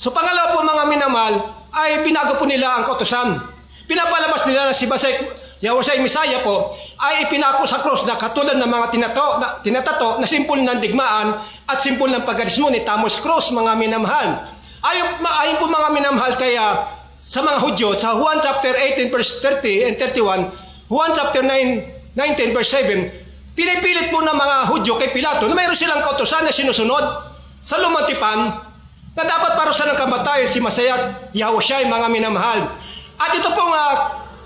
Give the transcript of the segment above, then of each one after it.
So pangalawa po mga minamahal, ay binago po nila ang kautusan. Pinapalabas nila na si Yahusay Misaya po ay ipinako sa krus na katulad ng mga tinatato na simbol ng digmaan at simbol ng pagkarismo ni Thomas Cross, mga minamahal. Ayon po mga minamahal kaya sa mga Hudyo, sa Juan chapter 18 verse 30 and 31, Juan chapter 9, 19 verse 7, pinipilit po ng mga Hudyo kay Pilato na mayroon silang kautusan na sinusunod sa lumang tipan na dapat parusahan ng kamatayan si Masaya Yahushua, mga minamahal. At ito pong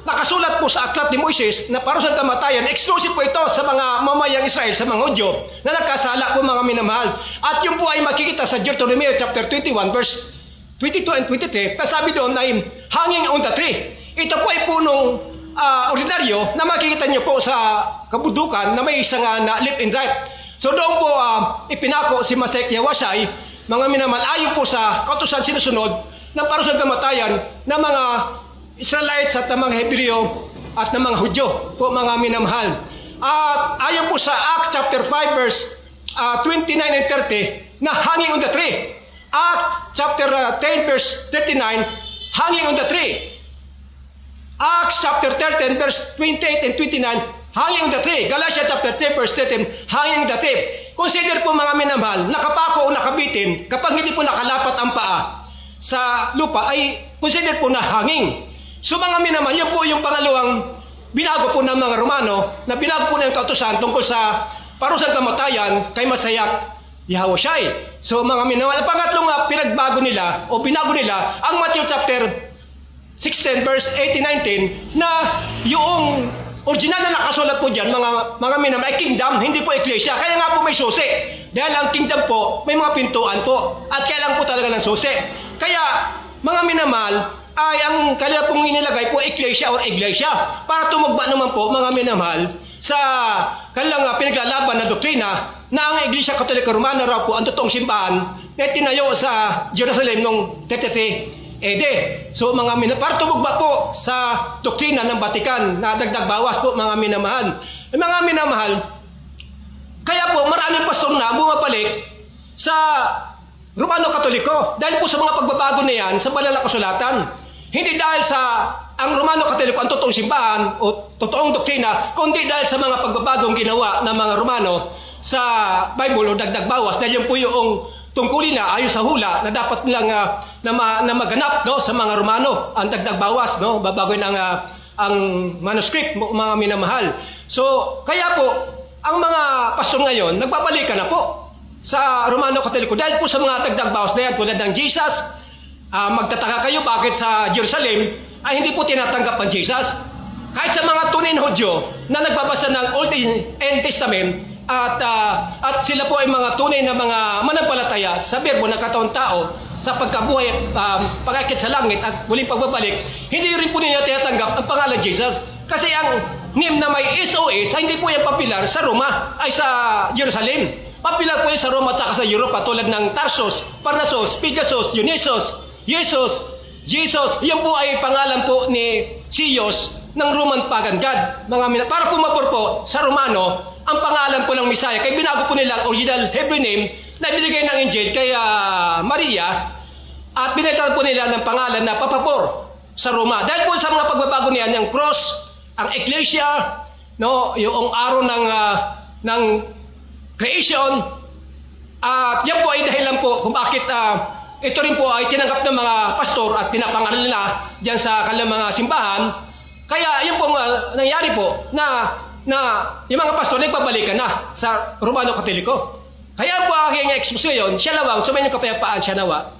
nakasulat po sa aklat ni Moises na parusahan ng kamatayan, exclusive po ito sa mga mamayang Israel, sa mga Hudyo na nagkasala po, mga minamahal. At yun po ay makikita sa Deuteronomy chapter 21 verse 22 and 23, sabi doon ay hanging on the tree. Ito po ay punong ordinaryo na makikita niyo po sa kabudukan na may isang na left and right. So doon po ipinako si Masaya Yahushua, mga minamahal, ayon po sa kautusan sinusunod ng parusahan ng kamatayan ng mga Israelites at ng mga Hebreo at ng mga Hudyo po, mga minamahal. At ayon po sa Acts chapter 5 verse 29 and 30 na hanging on the tree. Acts chapter 10 verse 39, hanging on the tree. Acts chapter 13 verse 28 and 29, hanging on the tree. Galatia chapter 10 verse 13, hanging on the tree. Consider po, mga minamahal, nakapako o nakabitin kapag hindi po nakalapat ang paa sa lupa ay consider po na hanging. So mga minamahal, yun po yung pangalawang binago po ng mga Romano na binago po ng kautusan tungkol sa parusang kamatayan kay Masaya Yahushua. So mga minamahal, pangatlong pinagbago nila o binago nila ang Matthew chapter 16 verse 18-19 na yung original na nakasulat po dyan, mga minamahal, ay kingdom, hindi po ecclesia. Kaya nga po may susi. Dahil ang kingdom po, may mga pintuan po. At kailangan po talaga ng susi. Kaya, mga minamahal, ay ang kanila pong inilagay po ecclesia or iglesia. Para tumugma naman po, mga minamahal, sa kanilang pinaglalaban na doktrina na ang Iglesia Katolika Romana raw po ang totoong simbahan na tinayo sa Jerusalem noong 33 AD. So mga minamahal, para tumugma po sa doktrina ng Vatican na dagdag bawas po, mga minamahal. Mga minamahal, kaya po maraming pastor na bumabalik sa Romano Katoliko dahil po sa mga pagbabago na yan sa banal na kasulatan. Hindi dahil sa ang Romano Katoliko ang totoong simbahan o totoong doktrina, kundi dahil sa mga pagbabagong ginawa ng mga Romano sa Bible o dagdag bawas, dahil yun po yung tungkulin na ayon sa hula na dapat nilang na maganap, no, sa mga Romano ang dagdag bawas, no, babagoy ang manuscript, mga minamahal. So kaya po ang mga pastor ngayon nagbabalikan na po sa Romano Katoliko dahil po sa mga dagdag bawas na yan tulad ng Jesus. Magtataka kayo bakit sa Jerusalem ay hindi po tinatanggap ang Jesus. Kahit sa mga tunay na Hudyo na nagbabasa ng Old and Testament at sila po ay mga tunay na mga manampalataya sa berbo ng kataong tao sa pagkabuhay at pag-akit sa langit at muling pagbabalik, hindi rin po nila tinatanggap ang pangalan Jesus. Kasi ang name na may SOS ay hindi po yan papilar sa Roma ay sa Jerusalem. Papilar po yan sa Roma at sa Europa tulad ng Tarsus, Parnassus, Pegasus, Dionysus, Jesus. Yan po ay pangalan po ni Siyos ng Roman Pagan God. Para pumapor po sa Romano ang pangalan po ng Misaya. Kaya binago po nila ang original Hebrew name na binigay ng Angel kay Maria at binigyan po nila ng pangalan na papapor sa Roma. Dahil po sa mga pagbabago niyan, yung cross, ang ecclesia, no, yung araw ng creation, at yan po ay dahilan po kung bakit ito rin po ay tinanggap ng mga pastor at pinapangalan nila diyan sa kanilang mga simbahan. Kaya yun po nangyari po na yung mga pastor nagbabalikan na sa Romano Katoliko. Kaya po aking exposyon, siya lawang, sumayin ng kapayapaan, siya nawa.